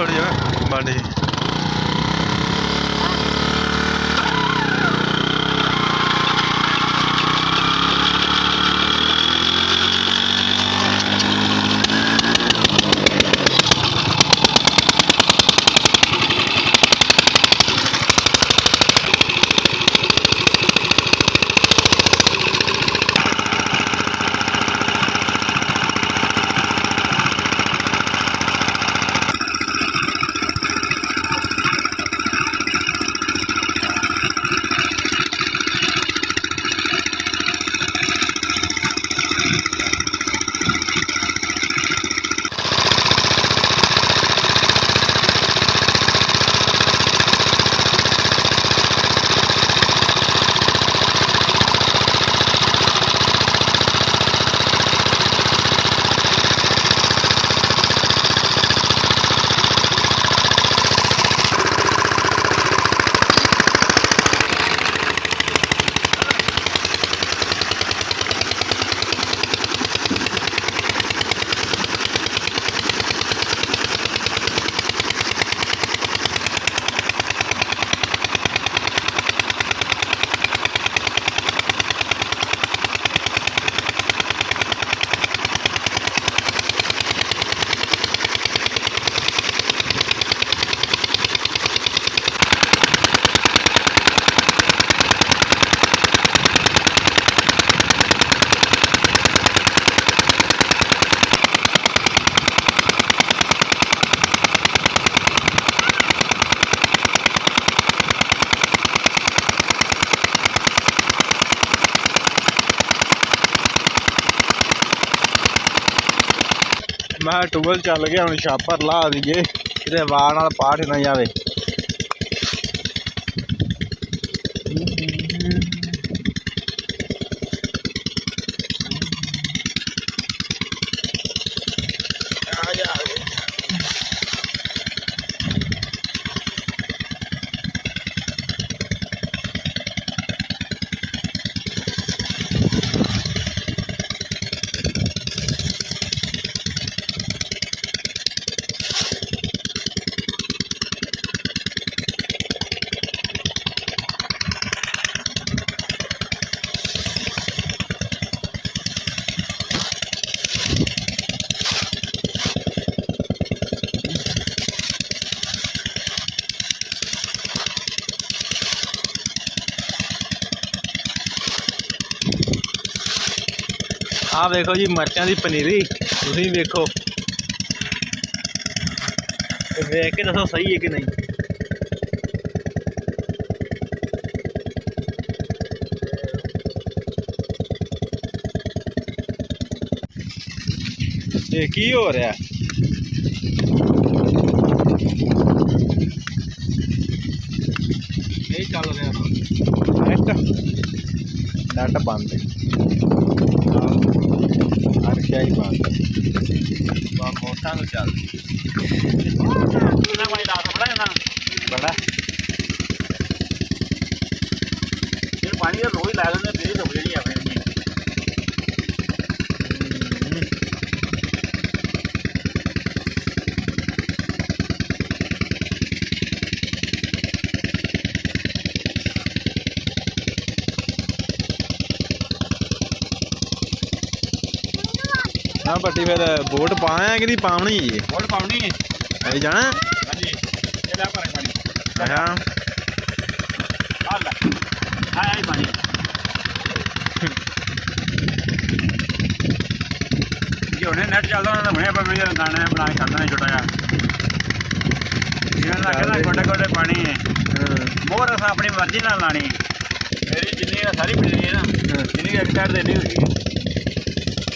थोड़ी जगह बन जी। मैं टूबल चल गया हम छापर ला दीजिए ये वार नाल पाठ ना जाए। आ देखो जी मिर्चां की पनीरी तुसीं देखो देख के दसो सही है कि नहीं। ये की हो रहा नहीं चल रहा नेट बंद हर शाही बंद मोटा तो चल बड़ा पानी का रोज ला लेने फिर तो जी अपने हाँ बट्टी फिर बोट पाए कि नहीं पावनी है बोट पावनी है अभी जाना हाँ जी अच्छा पानी जो उन्हें नेट चलता उन्हें दाने बना के करना छोटा जहा गोडे गोडे पानी है मोर अस अपनी मर्जी ना लानी मेरी जिन्नी सारी पीनी है ना जिन्नी एक साइड देनी होगी